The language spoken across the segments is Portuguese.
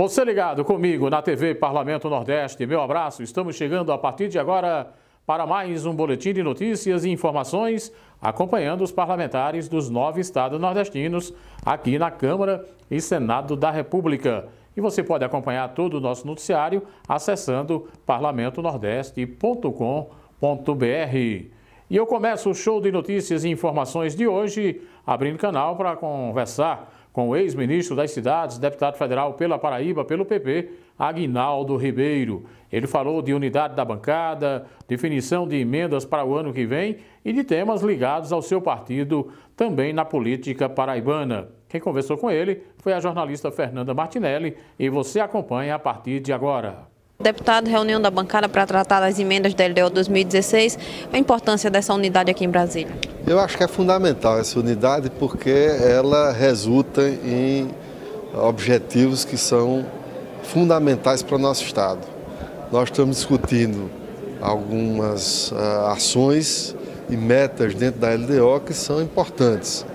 Você ligado comigo na TV Parlamento Nordeste, meu abraço. Estamos chegando a partir de agora para mais um boletim de notícias e informações, acompanhando os parlamentares dos 9 estados nordestinos aqui na Câmara e Senado da República. E você pode acompanhar todo o nosso noticiário acessando parlamentonordeste.com.br. E eu começo o show de notícias e informações de hoje, abrindo canal para conversar com o ex-ministro das Cidades, deputado federal pela Paraíba, pelo PP, Aguinaldo Ribeiro. Ele falou de unidade da bancada, definição de emendas para o ano que vem e de temas ligados ao seu partido, também na política paraibana. Quem conversou com ele foi a jornalista Fernanda Martinelli e você acompanha a partir de agora. Deputado, reunião da bancada para tratar das emendas da LDO 2016, a importância dessa unidade aqui em Brasília? Eu acho que é fundamental essa unidade porque ela resulta em objetivos que são fundamentais para o nosso Estado. Nós estamos discutindo algumas ações e metas dentro da LDO que são importantes.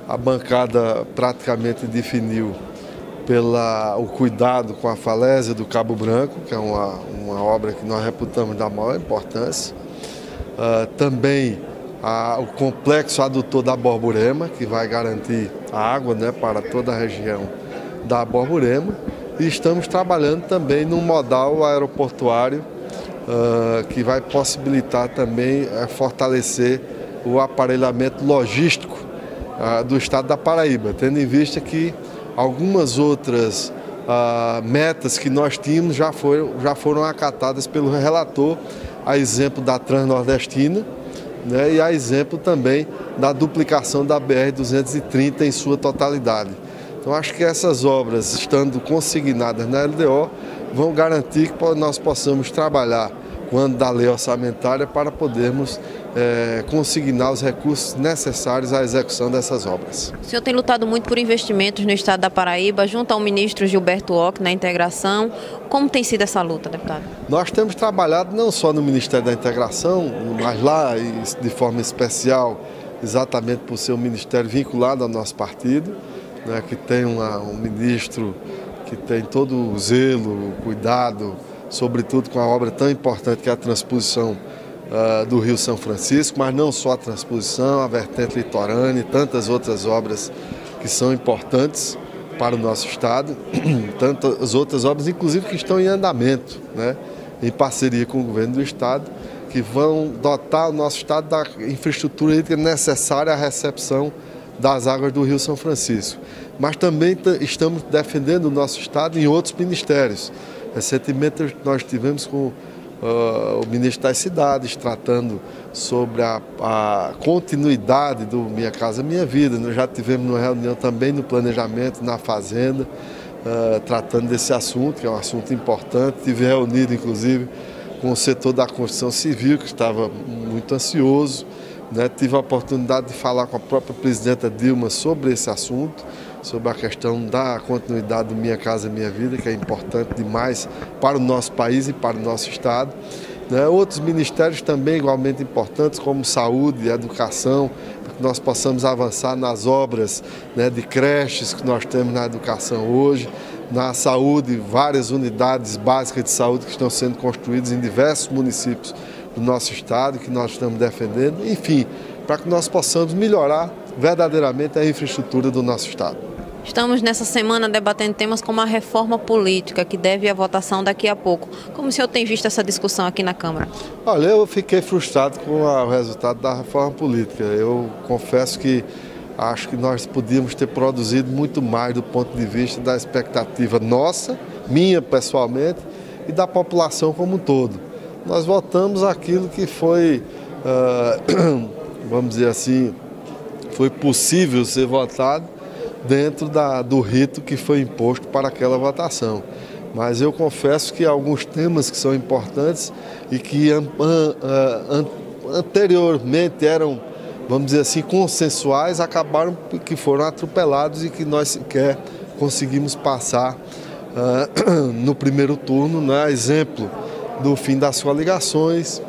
A bancada praticamente definiu o cuidado com a falésia do Cabo Branco, que é uma obra que nós reputamos da maior importância. Também o complexo adutor da Borborema, que vai garantir a água, para toda a região da Borborema. E estamos trabalhando também no modal aeroportuário, que vai possibilitar também fortalecer o aparelhamento logístico do estado da Paraíba, tendo em vista que algumas outras metas que nós tínhamos já foram acatadas pelo relator, a exemplo da Transnordestina, e a exemplo também da duplicação da BR-230 em sua totalidade. Então acho que essas obras, estando consignadas na LDO, vão garantir que nós possamos trabalhar quando da lei orçamentária para podermos consignar os recursos necessários à execução dessas obras. O senhor tem lutado muito por investimentos no estado da Paraíba, junto ao ministro Gilberto Occhi na integração. Como tem sido essa luta, deputado? Nós temos trabalhado não só no Ministério da Integração, mas lá e de forma especial, exatamente por ser um ministério vinculado ao nosso partido, que tem um ministro que tem todo o zelo, o cuidado, sobretudo com a obra tão importante que é a transposição do Rio São Francisco, mas não só a transposição, a vertente litorânea e tantas outras obras que são importantes para o nosso estado, tantas outras obras, inclusive que estão em andamento, em parceria com o governo do estado, que vão dotar o nosso estado da infraestrutura hídrica necessária à recepção das águas do Rio São Francisco. Mas também estamos defendendo o nosso estado em outros ministérios. Recentemente nós tivemos com o ministro das Cidades tratando sobre a continuidade do Minha Casa Minha Vida. Nós já tivemos uma reunião também no planejamento, na Fazenda, tratando desse assunto, que é um assunto importante. Tive reunido, inclusive, com o setor da construção civil, que estava muito ansioso. Tive a oportunidade de falar com a própria presidenta Dilma sobre esse assunto, sobre a questão da continuidade do Minha Casa Minha Vida, que é importante demais para o nosso país e para o nosso estado. Outros ministérios também igualmente importantes, como saúde e educação, para que nós possamos avançar nas obras de creches que nós temos na educação hoje. Na saúde, várias unidades básicas de saúde que estão sendo construídas em diversos municípios do nosso estado, que nós estamos defendendo, enfim, para que nós possamos melhorar verdadeiramente a infraestrutura do nosso estado. Estamos nessa semana debatendo temas como a reforma política, que deve ir à votação daqui a pouco. Como o senhor tem visto essa discussão aqui na Câmara? Olha, eu fiquei frustrado com o resultado da reforma política. Eu confesso que acho que nós podíamos ter produzido muito mais do ponto de vista da expectativa nossa, minha pessoalmente, e da população como um todo. Nós votamos aquilo que foi, vamos dizer assim, foi possível ser votado dentro do rito que foi imposto para aquela votação. Mas eu confesso que alguns temas que são importantes e que anteriormente eram, vamos dizer assim, consensuais, acabaram que foram atropelados e que nós sequer conseguimos passar no primeiro turno, exemplo do fim das coligações,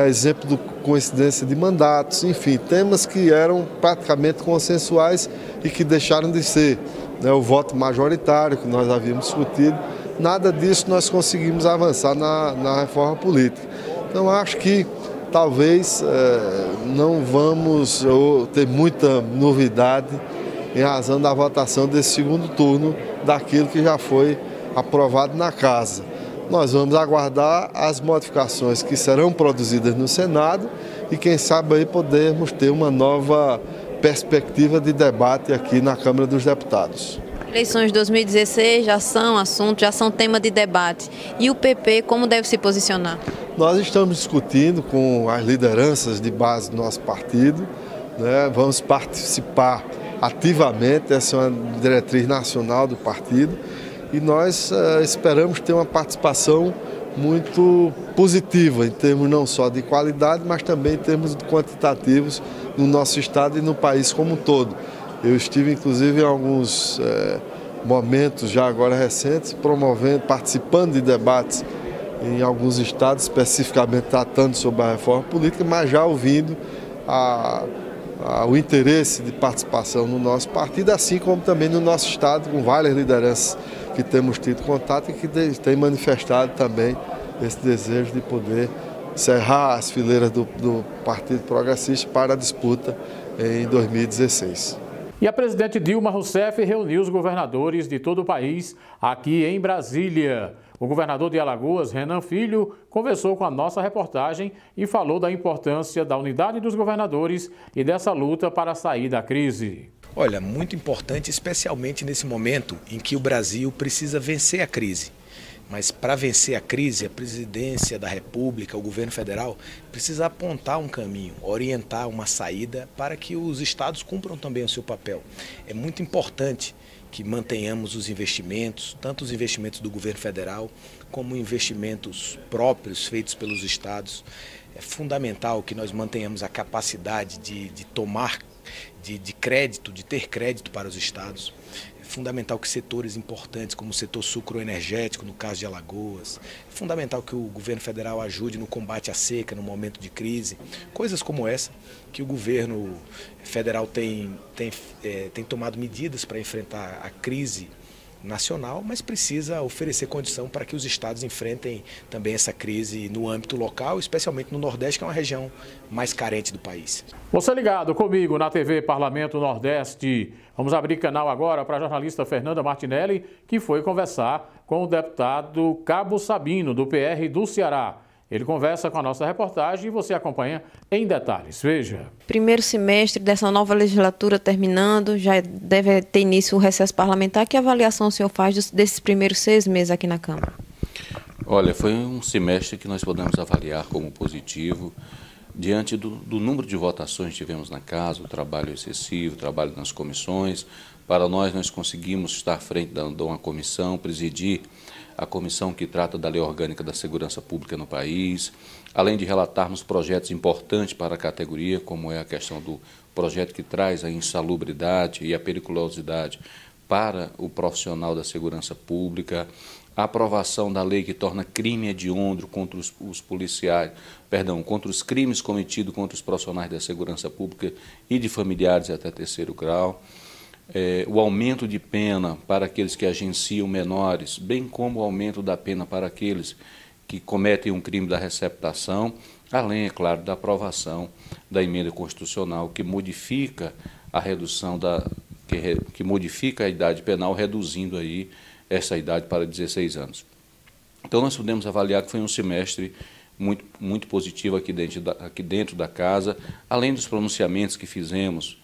exemplo do coincidência de mandatos, enfim, temas que eram praticamente consensuais e que deixaram de ser. O voto majoritário que nós havíamos discutido nada disso nós conseguimos avançar na reforma política. Então acho que talvez não vamos ter muita novidade em razão da votação desse segundo turno daquilo que já foi aprovado na Casa. Nós vamos aguardar as modificações que serão produzidas no Senado e quem sabe aí podermos ter uma nova perspectiva de debate aqui na Câmara dos Deputados. Eleições de 2016 já são assunto, já são tema de debate. E o PP como deve se posicionar? Nós estamos discutindo com as lideranças de base do nosso partido, né? Vamos participar ativamente, essa é uma diretriz nacional do partido, e nós esperamos ter uma participação muito positiva em termos não só de qualidade, mas também em termos quantitativos no nosso estado e no país como um todo. Eu estive inclusive em alguns momentos já agora recentes participando de debates em alguns estados, especificamente tratando sobre a reforma política, mas já ouvindo o interesse de participação no nosso partido, assim como também no nosso estado, com várias lideranças que temos tido contato e que têm manifestado também esse desejo de poder encerrar as fileiras do Partido Progressista para a disputa em 2016. E a presidente Dilma Rousseff reuniu os governadores de todo o país aqui em Brasília. O governador de Alagoas, Renan Filho, conversou com a nossa reportagem e falou da importância da unidade dos governadores e dessa luta para sair da crise. Olha, muito importante, especialmente nesse momento em que o Brasil precisa vencer a crise. Mas para vencer a crise, a presidência da República, o governo federal, precisa apontar um caminho, orientar uma saída para que os estados cumpram também o seu papel. É muito importante que mantenhamos os investimentos, tanto os investimentos do governo federal, como investimentos próprios feitos pelos estados. É fundamental que nós mantenhamos a capacidade de tomar de crédito, de ter crédito para os estados. É fundamental que setores importantes, como o setor sucroenergético, no caso de Alagoas, é fundamental que o governo federal ajude no combate à seca, no momento de crise. Coisas como essa, que o governo federal tem tomado medidas para enfrentar a crise nacional, mas precisa oferecer condição para que os estados enfrentem também essa crise no âmbito local, especialmente no Nordeste, que é uma região mais carente do país. Você ligado comigo na TV Parlamento Nordeste. Vamos abrir canal agora para a jornalista Fernanda Martinelli, que foi conversar com o deputado Cabo Sabino, do PR do Ceará. Ele conversa com a nossa reportagem e você acompanha em detalhes. Veja. Primeiro semestre dessa nova legislatura terminando, já deve ter início o recesso parlamentar. Que avaliação o senhor faz desses primeiros 6 meses aqui na Câmara? Olha, foi um semestre que nós podemos avaliar como positivo, diante do número de votações que tivemos na casa, o trabalho excessivo, o trabalho nas comissões. Para nós conseguimos estar à frente de uma comissão, presidir a comissão que trata da Lei Orgânica da Segurança Pública no país, além de relatarmos projetos importantes para a categoria, como é a questão do projeto que traz a insalubridade e a periculosidade para o profissional da segurança pública, a aprovação da lei que torna crime hediondo contra os policiais, contra os crimes cometidos contra os profissionais da segurança pública e de familiares até 3º grau, o aumento de pena para aqueles que agenciam menores, bem como o aumento da pena para aqueles que cometem um crime da receptação, além, é claro, da aprovação da emenda constitucional que modifica a redução que modifica a idade penal, reduzindo aí essa idade para 16 anos. Então nós podemos avaliar que foi um semestre muito positivo aqui dentro da casa, além dos pronunciamentos que fizemos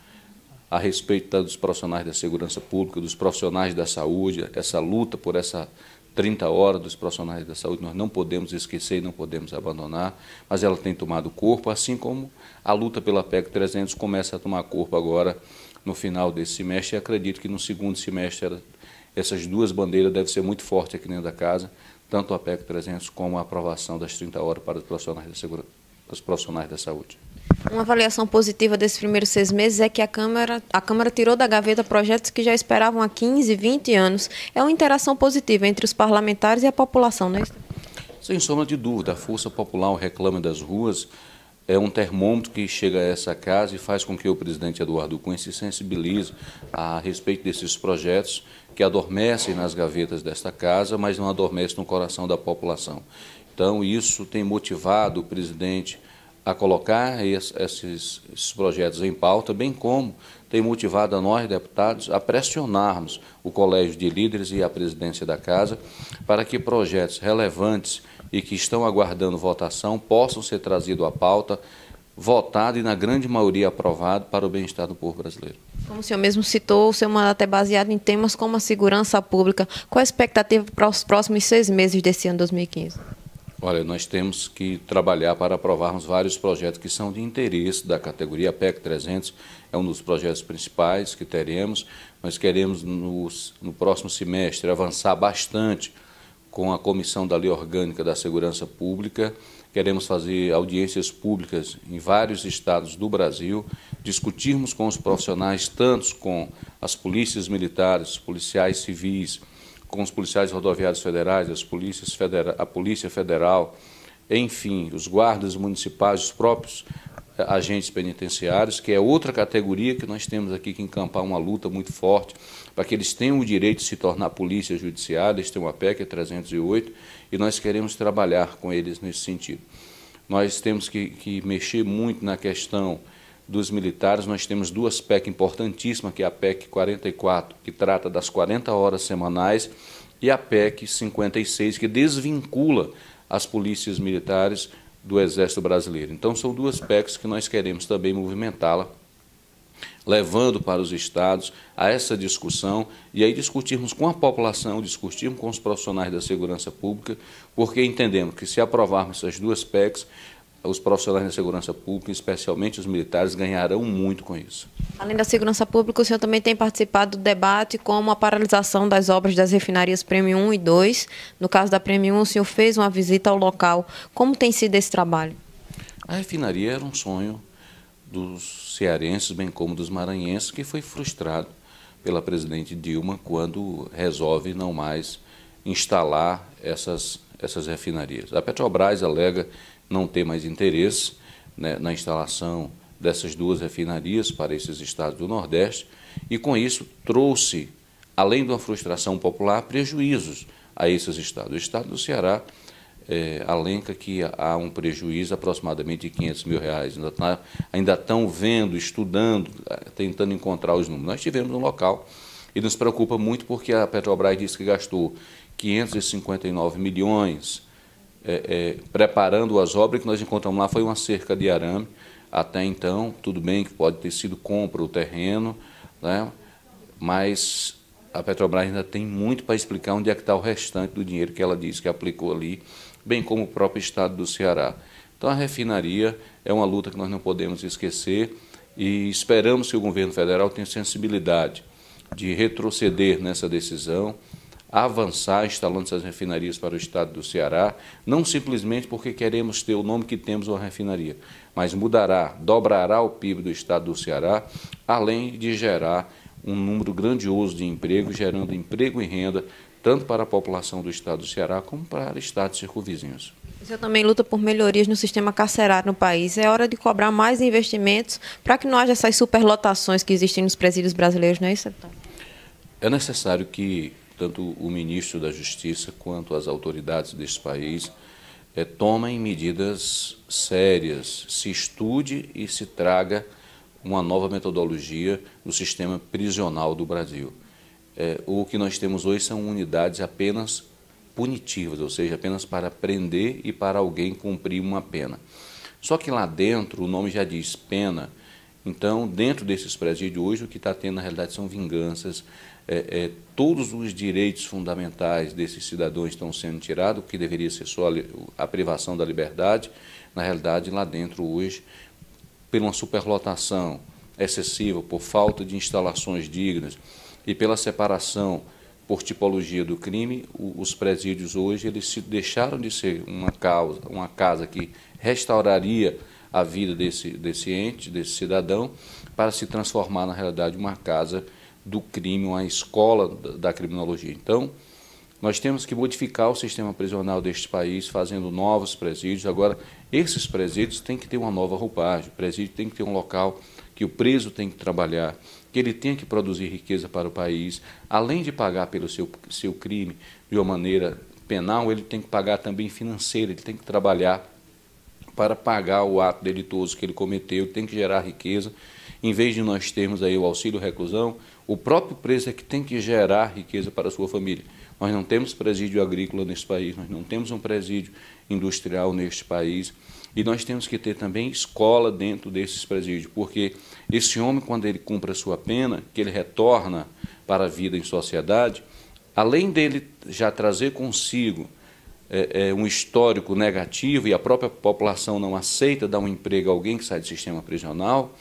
a respeito dos profissionais da segurança pública, dos profissionais da saúde, essa luta por essa 30 horas dos profissionais da saúde, nós não podemos esquecer e não podemos abandonar, mas ela tem tomado corpo, assim como a luta pela PEC 300 começa a tomar corpo agora no final desse semestre, e acredito que no segundo semestre essas duas bandeiras devem ser muito fortes aqui dentro da casa, tanto a PEC 300 como a aprovação das 30 horas para os profissionais da saúde. Uma avaliação positiva desses primeiros 6 meses é que a Câmara tirou da gaveta projetos que já esperavam há 15, 20 anos. É uma interação positiva entre os parlamentares e a população, não é isso? Sem sombra de dúvida, a força popular, o reclame das ruas, é um termômetro que chega a essa casa e faz com que o presidente Eduardo Cunha se sensibilize a respeito desses projetos que adormecem nas gavetas desta casa, mas não adormecem no coração da população. Então, isso tem motivado o presidente a colocar esses projetos em pauta, bem como tem motivado a nós, deputados, a pressionarmos o Colégio de Líderes e a presidência da Casa para que projetos relevantes e que estão aguardando votação possam ser trazidos à pauta, votado e, na grande maioria, aprovado para o bem-estar do povo brasileiro. Como o senhor mesmo citou, o seu mandato é baseado em temas como a segurança pública. Qual a expectativa para os próximos 6 meses desse ano 2015? Olha, nós temos que trabalhar para aprovarmos vários projetos que são de interesse da categoria. A PEC 300 é um dos projetos principais que teremos. Nós queremos, no próximo semestre, avançar bastante com a Comissão da Lei Orgânica da Segurança Pública. Queremos fazer audiências públicas em vários estados do Brasil, discutirmos com os profissionais, tanto com as polícias militares, policiais civis, com os policiais rodoviários federais, a Polícia Federal, enfim, os guardas municipais, os próprios agentes penitenciários, que é outra categoria que nós temos aqui que encampar uma luta muito forte para que eles tenham o direito de se tornar polícia judiciária. Eles têm uma PEC 308 e nós queremos trabalhar com eles nesse sentido. Nós temos que mexer muito na questão dos militares. Nós temos 2 PEC importantíssimas, que é a PEC 44, que trata das 40 horas semanais, e a PEC 56, que desvincula as polícias militares do Exército Brasileiro. Então, são 2 PECs que nós queremos também movimentá-la, levando para os estados a essa discussão e aí discutirmos com a população, discutirmos com os profissionais da segurança pública, porque entendemos que se aprovarmos essas 2 PECs, os profissionais da segurança pública, especialmente os militares, ganharão muito com isso. Além da segurança pública, o senhor também tem participado do debate como a paralisação das obras das refinarias Prêmio 1 e 2. No caso da Prêmio 1, o senhor fez uma visita ao local. Como tem sido esse trabalho? A refinaria era um sonho dos cearenses, bem como dos maranhenses, que foi frustrado pela presidente Dilma quando resolve não mais instalar essas refinarias. A Petrobras alega não ter mais interesse, né, na instalação dessas 2 refinarias para esses estados do Nordeste e, com isso, trouxe, além de uma frustração popular, prejuízos a esses estados. O estado do Ceará alenca que há um prejuízo aproximadamente de R$500 mil. Ainda estão vendo, estudando, tentando encontrar os números. Nós estivemos no local e nos preocupa muito porque a Petrobras disse que gastou 559 milhões preparando as obras. Que nós encontramos lá foi uma cerca de arame. Até então, tudo bem que pode ter sido compra o terreno, né? Mas a Petrobras ainda tem muito para explicar onde é que está o restante do dinheiro que ela disse que aplicou ali, bem como o próprio estado do Ceará. Então, a refinaria é uma luta que nós não podemos esquecer e esperamos que o governo federal tenha sensibilidade de retroceder nessa decisão, avançar instalando essas refinarias para o estado do Ceará, não simplesmente porque queremos ter o nome que temos uma refinaria, mas dobrará o PIB do estado do Ceará, além de gerar um número grandioso de empregos, gerando emprego e renda, tanto para a população do estado do Ceará como para estados circunvizinhos. O senhor também luta por melhorias no sistema carcerário no país. É hora de cobrar mais investimentos para que não haja essas superlotações que existem nos presídios brasileiros, não é isso, deputado? É necessário que tanto o ministro da Justiça quanto as autoridades deste país tomem medidas sérias, se estude e se traga uma nova metodologia no sistema prisional do Brasil. O que nós temos hoje são unidades apenas punitivas, ou seja, apenas para prender e para alguém cumprir uma pena. Só que lá dentro, o nome já diz pena, então, dentro desses presídios, hoje o que está tendo, na realidade, são vinganças. Todos os direitos fundamentais desses cidadãos estão sendo tirados, o que deveria ser só a privação da liberdade. Na realidade, lá dentro, hoje, por uma superlotação excessiva, por falta de instalações dignas e pela separação por tipologia do crime, os presídios hoje eles deixaram de ser uma casa que restauraria a vida desse ente, desse cidadão, para se transformar, na realidade, uma casa do crime, uma escola da criminologia. Então, Nós temos que modificar o sistema prisional deste país, fazendo novos presídios. Agora, esses presídios têm que ter uma nova roupagem, o presídio tem que ter um local que o preso tem que trabalhar, que ele tem que produzir riqueza para o país. Além de pagar pelo seu crime de uma maneira penal, ele tem que pagar também financeira, ele tem que trabalhar para pagar o ato delitoso que ele cometeu, ele tem que gerar riqueza. Em vez de nós termos aí o auxílio-reclusão, o próprio preso é que tem que gerar riqueza para a sua família. Nós não temos presídio agrícola nesse país, nós não temos um presídio industrial neste país, e nós temos que ter também escola dentro desses presídios, porque esse homem, quando ele cumpre a sua pena, que ele retorna para a vida em sociedade, além dele já trazer consigo um histórico negativo e a própria população não aceita dar um emprego a alguém que sai do sistema prisional,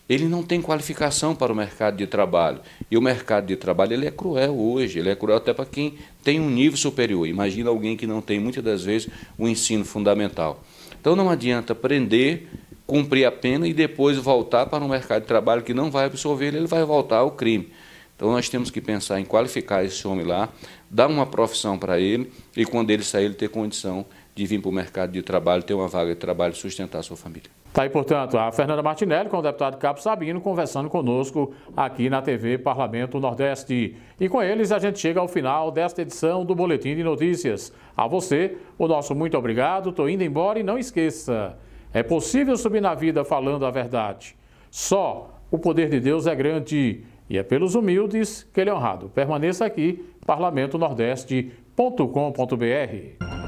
ele não tem qualificação para o mercado de trabalho. E o mercado de trabalho ele é cruel hoje, ele é cruel até para quem tem um nível superior. Imagina alguém que não tem, muitas das vezes, o ensino fundamental. Então não adianta prender, cumprir a pena e depois voltar para um mercado de trabalho que não vai absorver ele vai voltar ao crime. Então nós temos que pensar em qualificar esse homem lá, dar uma profissão para ele e quando ele sair ele ter condição de vir para o mercado de trabalho, ter uma vaga de trabalho e sustentar a sua família. Está aí, portanto, a Fernanda Martinelli com o deputado Cabo Sabino conversando conosco aqui na TV Parlamento Nordeste. E com eles a gente chega ao final desta edição do Boletim de Notícias. A você, o nosso muito obrigado, estou indo embora e não esqueça, é possível subir na vida falando a verdade. Só o poder de Deus é grande e é pelos humildes que ele é honrado. Permaneça aqui, parlamentonordeste.com.br.